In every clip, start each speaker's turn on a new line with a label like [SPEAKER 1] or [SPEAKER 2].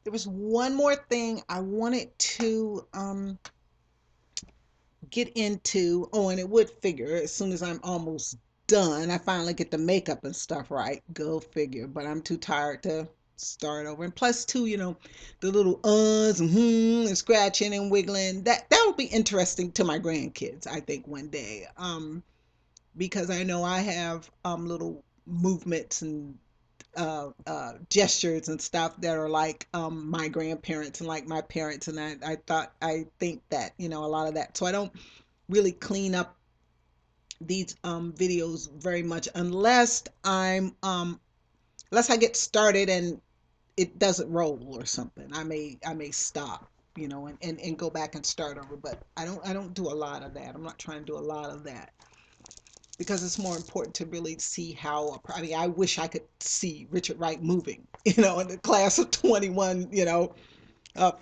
[SPEAKER 1] There was one more thing I wanted to get into. Oh, and it would figure as soon as I'm almost done, I finally get the makeup and stuff right. Go figure. But I'm too tired to start over. And plus, too, the little uhs and and scratching and wiggling. That will be interesting to my grandkids, I think, one day. Because I know I have little movements and gestures and stuff that are like my grandparents and like my parents, and I think that a lot of that. So I don't really clean up these videos very much unless I get started and it doesn't roll or something. I may stop, and go back and start over. But I don't do a lot of that. I'm not trying to do a lot of that because it's more important to really see how. I mean, I wish I could see Richard Wright moving, in the class of 21,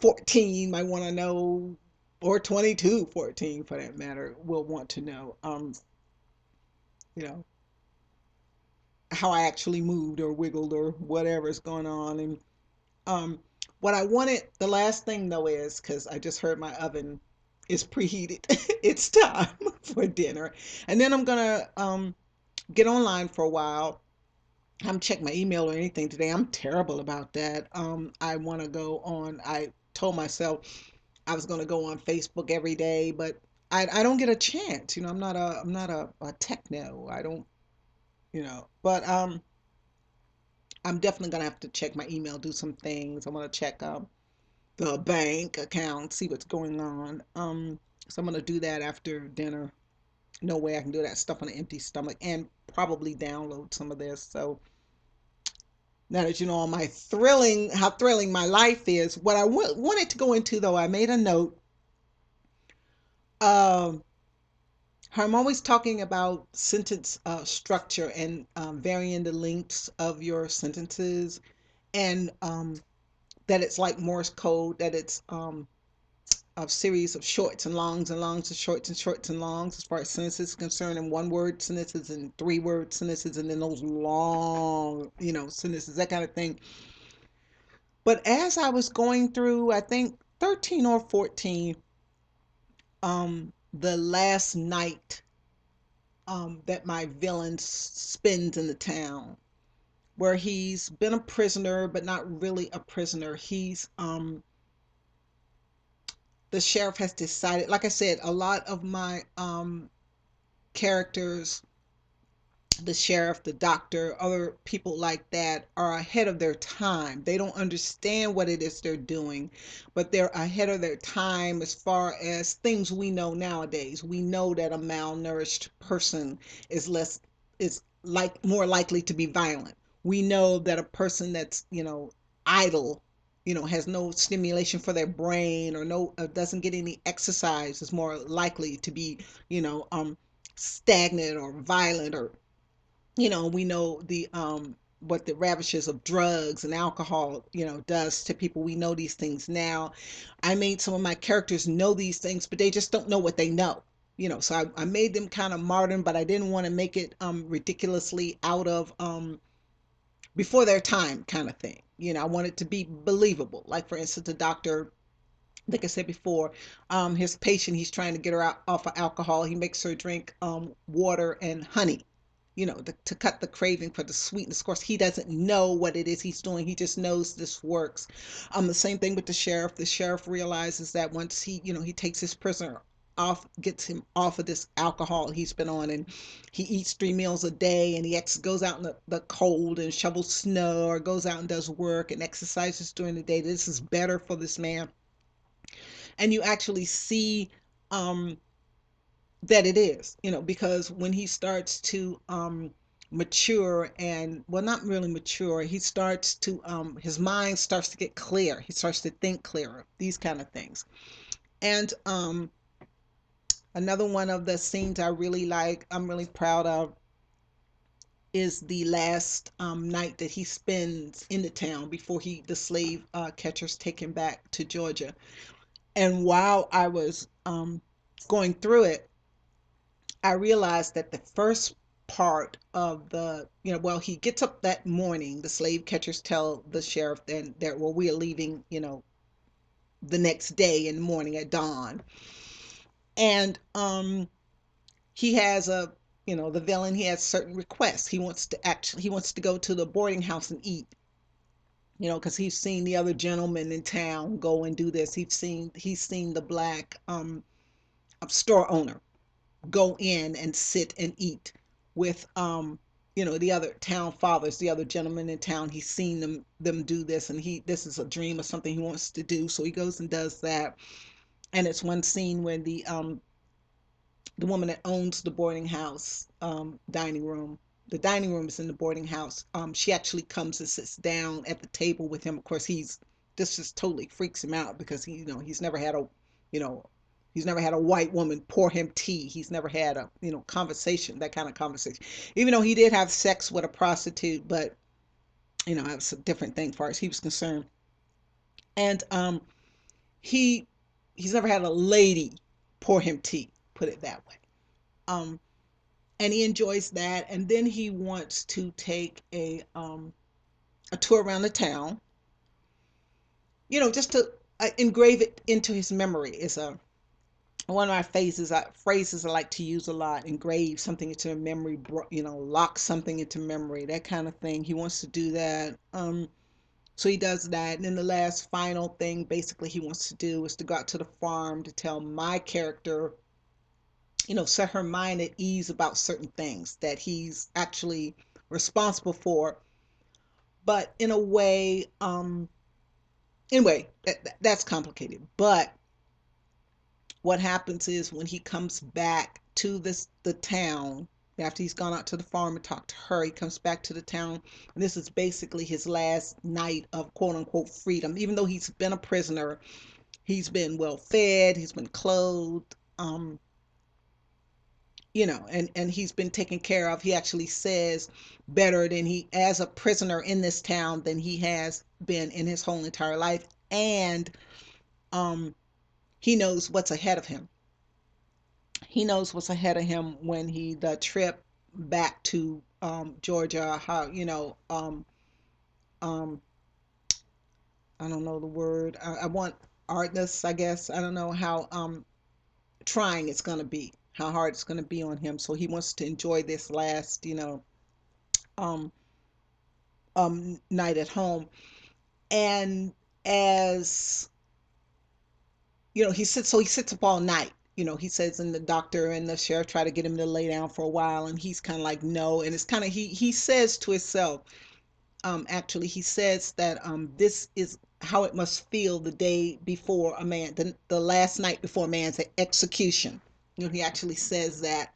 [SPEAKER 1] 14 might want to know, or 22, 14 for that matter, will want to know, you know, how I actually moved or wiggled or whatever's going on. And um, what I wanted, the last thing though, is because I just heard my oven is preheated. It's time for dinner, and then I'm gonna get online for a while. I haven't checked my email or anything today. I'm terrible about that. I want to go on. I told myself I was going to go on Facebook every day, but I don't get a chance. I'm not a techno. I don't, but I'm definitely gonna have to check my email, do some things. I want to check the bank account, see what's going on. So I'm gonna do that after dinner. No way I can do that stuff on an empty stomach, and probably download some of this. So now that you know all my thrilling, how thrilling my life is, what I wanted to go into though, I made a note. Um, I'm always talking about sentence structure and varying the lengths of your sentences, and that it's like Morse code, that it's a series of shorts and longs and longs and shorts and shorts and longs as far as sentences is concerned, and one word sentences and three-word sentences, and then those long, sentences, that kind of thing. But as I was going through, I think 13 or 14, the last night that my villain spends in the town, where he's been a prisoner, but not really a prisoner. The sheriff has decided, like I said, a lot of my characters, the sheriff, the doctor, other people like that, are ahead of their time. They don't understand what it is they're doing, but they're ahead of their time as far as things we know nowadays. We know that a malnourished person is less is like more likely to be violent. We know that a person that's, idle, has no stimulation for their brain, or no doesn't get any exercise, is more likely to be, stagnant or violent, or we know the what the ravages of drugs and alcohol, does to people. We know these things now. I made some of my characters know these things, but they just don't know what they know. So I made them kind of modern, but I didn't want to make it ridiculously out of before their time kind of thing. I want it to be believable. Like for instance, the doctor, like I said before, his patient, he's trying to get her out off of alcohol. He makes her drink water and honey, to cut the craving for the sweetness. Of course, he doesn't know what it is he's doing. He just knows this works. The same thing with the sheriff. The sheriff realizes that once he takes his prisoner off, gets him off of this alcohol he's been on, and he eats 3 meals a day, and he goes out in the cold and shovels snow, or goes out and does work and exercises during the day. This is better for this man, and you actually see um that it is, because when he starts to mature, and well, not really mature, he starts to his mind starts to get clear, he starts to think clearer, these kind of things. And another one of the scenes I really like, I'm really proud of, is the last night that he spends in the town before the slave catchers take him back to Georgia. And while I was going through it, I realized that the first part of the, well, he gets up that morning. The slave catchers tell the sheriff then that, well, we're leaving, the next day in the morning at dawn. And he has the villain, he has certain requests. He wants to go to the boarding house and eat, because he's seen the other gentlemen in town go and do this. He's seen the black store owner go in and sit and eat with the other town fathers, the other gentlemen in town. He's seen them do this, and this is a dream of something he wants to do, so he goes and does that. And it's one scene when the woman that owns the boarding house dining room, the dining room is in the boarding house. She actually comes and sits down at the table with him. Of course, this just totally freaks him out because he's never had you know he's never had a white woman pour him tea. He's never had a conversation, that kind of conversation. Even though he did have sex with a prostitute, but that's a different thing as far as he was concerned. And he he's never had a lady pour him tea, put it that way. Um, and he enjoys that. And then he wants to take a tour around the town, just to engrave it into his memory. Is a one of my phrases I like to use a lot. Engrave something into a memory, lock something into memory, that kind of thing. He wants to do that. So he does that. And then the last final thing basically he wants to do is to go out to the farm to tell my character, set her mind at ease about certain things that he's actually responsible for, but in a way, anyway, that's complicated. But what happens is when he comes back to the town, after he's gone out to the farm and talked to her, he comes back to the town, and this is basically his last night of quote unquote freedom. Even though he's been a prisoner, he's been well fed, he's been clothed, and he's been taken care of. He actually says better than he, as a prisoner in this town, than he has been in his whole entire life. And um, he knows what's ahead of him. He knows what's ahead of him when the trip back to Georgia, how, um, I don't know the word. I want artness, I guess. I don't know how trying it's going to be, how hard it's going to be on him. So he wants to enjoy this last, um, night at home. And as he sits up all night. He says, and the doctor and the sheriff try to get him to lay down for a while, and he's kind of like, no. And it's kind of, he says to himself, actually, he says that this is how it must feel the day before the last night before a man's execution. He actually says that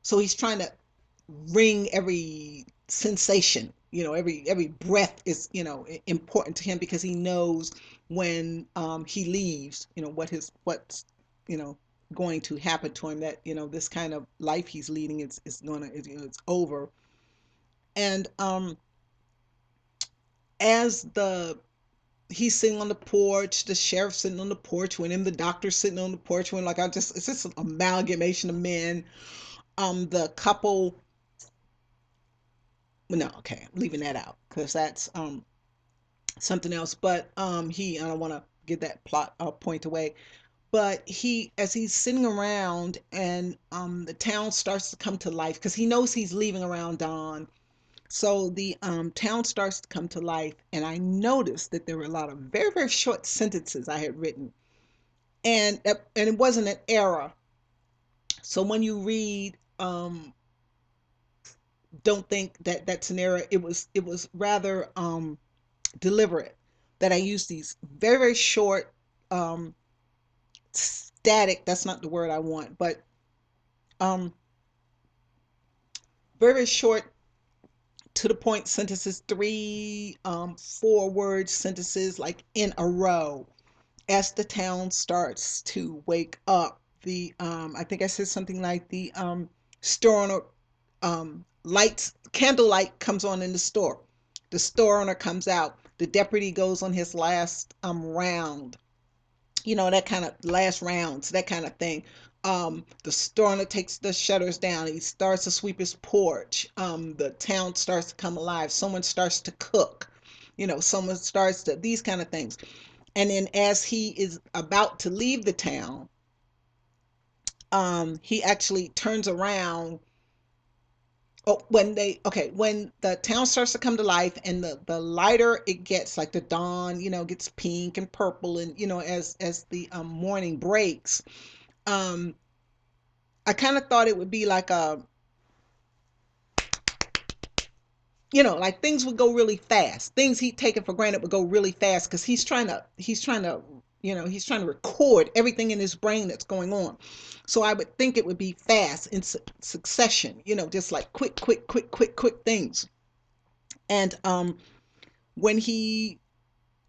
[SPEAKER 1] so he's trying to wring every sensation. Every breath is important to him, because he knows when he leaves, what's you know going to happen to him, that this kind of life he's leading it's over. And as the he's sitting on the porch, the sheriff's sitting on the porch with him, the doctor's sitting on the porch with him, it's just an amalgamation of men. The couple, well, no, okay, I'm leaving that out because that's something else. But I don't want to give that plot point away. But as he's sitting around, and the town starts to come to life, because he knows he's leaving around dawn. So the town starts to come to life, and I noticed that there were a lot of very, very short sentences I had written, and it wasn't an error. So when you read, don't think that that's an error. It was rather deliberate that I used these very, very short, um, static. That's not the word I want, but um, very, very short, to the point sentences, 4 word sentences, like in a row, as the town starts to wake up. I think I said something like the store owner, lights candlelight comes on in the store. The store owner comes out. The deputy goes on his last round. That kind of last rounds, that kind of thing. The store owner takes the shutters down. He starts to sweep his porch. The town starts to come alive. Someone starts to cook. Someone starts to these kind of things. And then as he is about to leave the town, he actually turns around. Oh, when the town starts to come to life and the lighter it gets, like the dawn, gets pink and purple, and as the morning breaks, um, I kind of thought it would be like like things would go really fast. Things he'd taken for granted would go really fast because he's trying to record everything in his brain that's going on. So I would think it would be fast in succession, just like quick, quick, quick, quick, quick things. And when he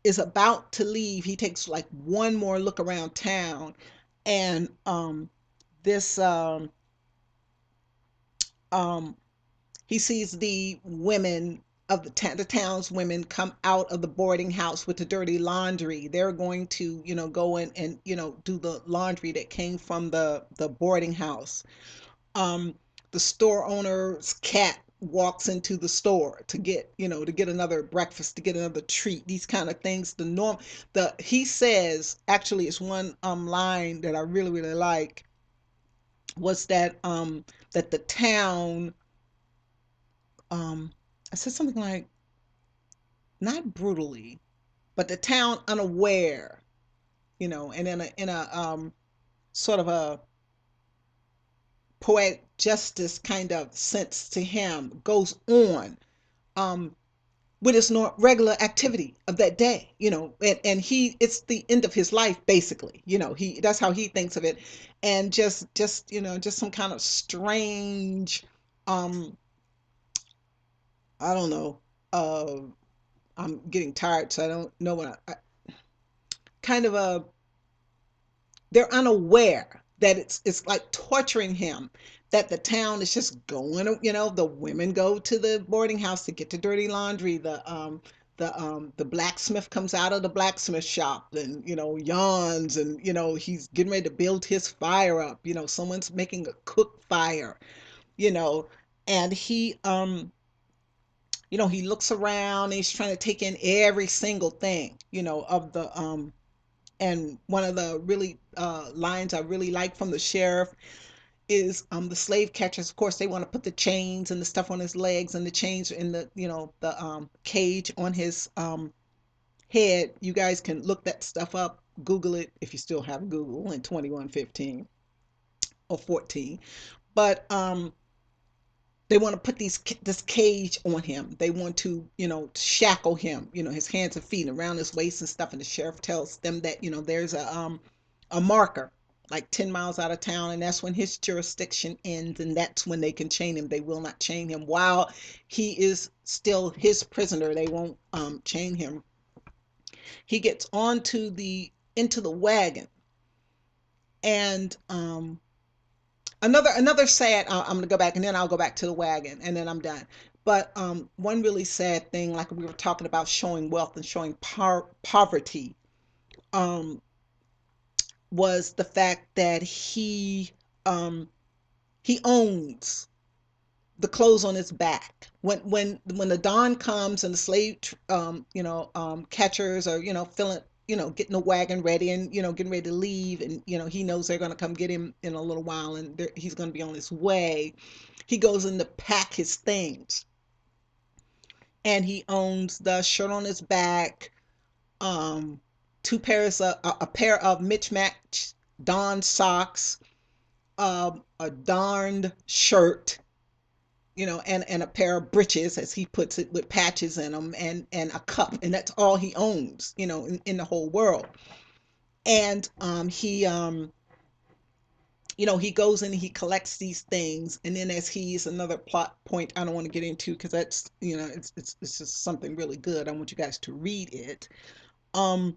[SPEAKER 1] is about to leave, he takes like one more look around town, and this um, he sees the women of the town's women come out of the boarding house with the dirty laundry. They're going to, go in and, do the laundry that came from the boarding house. Um, the store owner's cat walks into the store to get another breakfast, to get another treat, these kind of things. He says, actually, it's one line that I really, really like, was that the town, um I said something like, not brutally, but the town unaware, and in a sort of a poetic justice kind of sense to him, goes on um with his regular activity of that day, and it's the end of his life, basically. He That's how he thinks of it. And just some kind of strange, um I don't know, uh I'm getting tired, so I don't know what kind of a they're unaware that it's like torturing him, that the town is just going, the women go to the boarding house to get the dirty laundry. The blacksmith comes out of the blacksmith shop and, yawns, and, he's getting ready to build his fire up. Someone's making a cook fire, you know and he looks around, and he's trying to take in every single thing, of the and one of the really lines I really like from the sheriff is, the slave catchers, of course, they want to put the chains and the stuff on his legs, and the chains in the cage on his head. You guys can look that stuff up, Google it, if you still have Google in 2115 or 14. But they want to put this cage on him. They want to, shackle him, his hands and feet around his waist and stuff. And the sheriff tells them that, there's a marker like 10 miles out of town, and that's when his jurisdiction ends, and that's when they can chain him. They will not chain him while he is still his prisoner. They won't chain him. He gets onto the into the wagon, and another sad, I'm gonna go back, and then I'll go back to the wagon, and then I'm done. But one really sad thing, like we were talking about showing wealth and showing poverty, um, was the fact that he owns the clothes on his back. When the dawn comes and the slave catchers are, filling, getting the wagon ready, and, getting ready to leave, and, he knows they're going to come get him in a little while, and he's going to be on his way. He goes in to pack his things, and he owns the shirt on his back, um two pairs of a pair of mismatched Dawn socks, a darned shirt, and a pair of breeches, as he puts it, with patches in them, and a cup, and that's all he owns, in the whole world. And he goes in and he collects these things, and then, as he's another plot point I don't want to get into, because that's, it's just something really good. I want you guys to read it. Um,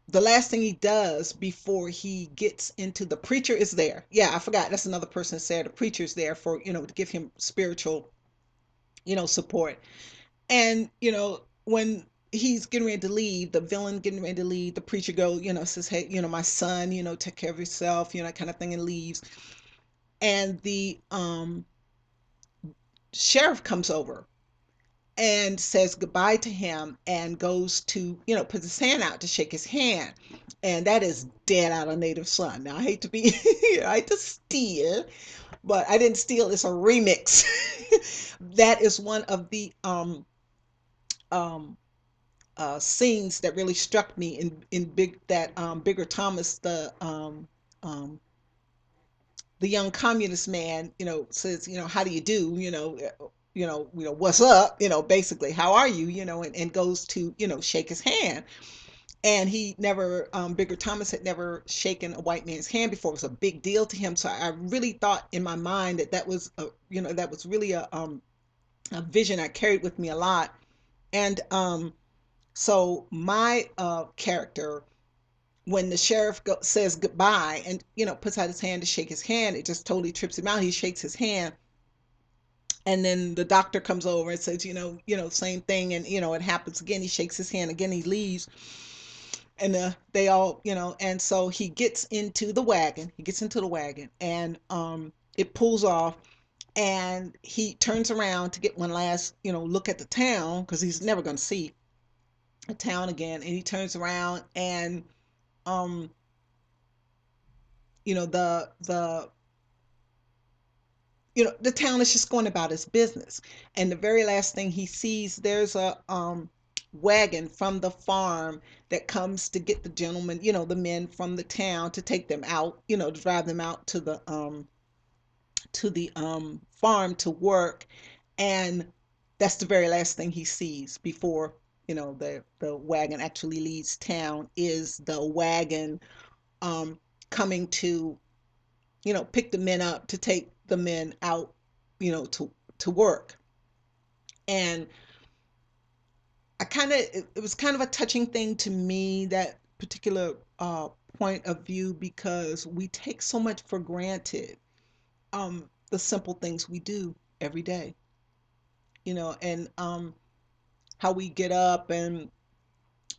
[SPEAKER 1] the last thing he does before he gets into, the preacher is there. Yeah, I forgot. That's another person that's there. The preacher's there for, to give him spiritual, support. And, when he's getting ready to leave, the villain getting ready to leave, the preacher go, says, hey, my son, take care of yourself, that kind of thing, and leaves. And the sheriff comes over and says goodbye to him and goes to, puts his hand out to shake his hand. And that is dead out of Native Son. Now I hate to be, I hate to steal, but I didn't steal. It's a remix. That is one of the um, scenes that really struck me in Bigger Thomas, um, the young communist man, says, how do you do, what's up, basically, how are you, and goes to, shake his hand. And he never, Bigger Thomas had never shaken a white man's hand before. It was a big deal to him. So I really thought in my mind that that was, that was really a vision I carried with me a lot. And so my character, when the sheriff says goodbye and puts out his hand to shake his hand, it just totally trips him out. He shakes his hand, and then the doctor comes over and says, same thing, and it happens again. He shakes his hand again. He leaves, and they all, and so he gets into the wagon. He gets into the wagon, and it pulls off, and he turns around to get one last, look at the town because he's never going to see a town again. And he turns around and um the the town is just going about its business. And the very last thing he sees, there's a wagon from the farm that comes to get the gentlemen, the men from the town, to take them out, to drive them out to the farm to work. And that's the very last thing he sees before the wagon actually leaves town, is the wagon um coming to pick the men up to take the men out, to work. And it was kind of a touching thing to me, that particular point of view, because we take so much for granted, the simple things we do every day, and how we get up and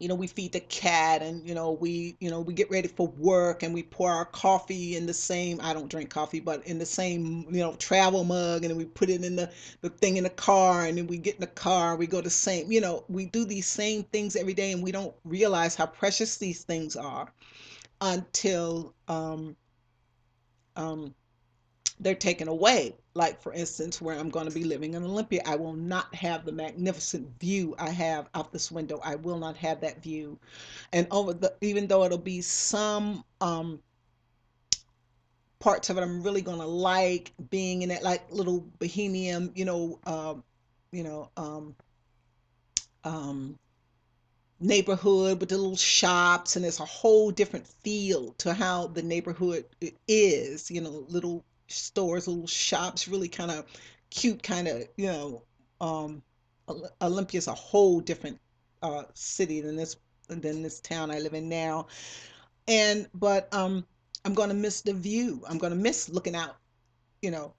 [SPEAKER 1] we feed the cat, and we get ready for work, and we pour our coffee in the same, I don't drink coffee, but in the same travel mug, and then we put it in the thing in the car, and then we get in the car, we go the same, we do these same things every day, and we don't realize how precious these things are until um they're taken away. Like, for instance, where I'm going to be living in Olympia, I will not have the magnificent view I have out this window. I will not have that view. And even though it'll be some parts of it I'm really going to like, being in that like little bohemian, you know um um neighborhood with the little shops, and there's a whole different feel to how the neighborhood is, little stores, little shops, really kind of cute, kind of, Olympia's a whole different city than this town I live in now. And but I'm going to miss the view. I'm going to miss looking out,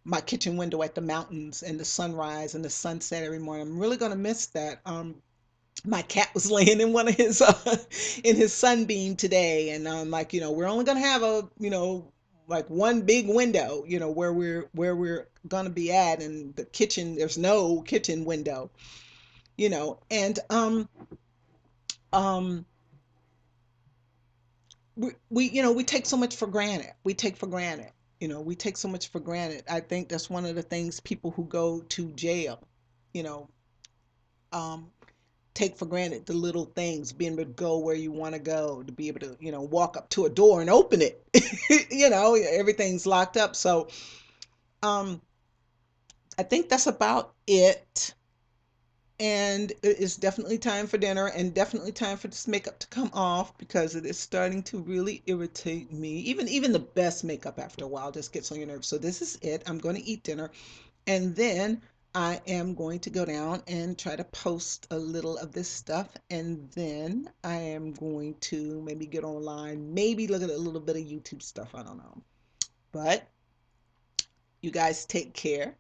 [SPEAKER 1] my kitchen window at the mountains and the sunrise and the sunset every morning. I'm really going to miss that. My cat was laying in one of his in his sunbeam today, and I'm like, we're only gonna have a, like one big window, where we're gonna be at, and the kitchen, there's no kitchen window, and um we take so much for granted. We take so much for granted. I think that's one of the things people who go to jail, you know um take for granted, the little things, being able to go where you want to go, to be able to, walk up to a door and open it. Everything's locked up. So um, I think that's about it. And it is definitely time for dinner, and definitely time for this makeup to come off, because it is starting to really irritate me. Even the best makeup after a while just gets on your nerves. So this is it. I'm going to eat dinner. And then I am going to go down and try to post a little of this stuff. And then I am going to maybe get online, maybe look at a little bit of YouTube stuff. I don't know. But you guys take care,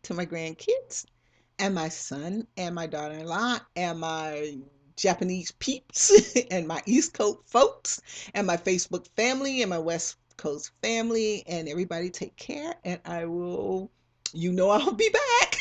[SPEAKER 1] to my grandkids. and my son and my daughter-in-law and my Japanese peeps and my East Coast folks and my Facebook family and my West Coast family, and everybody take care, and I will, I'll be back.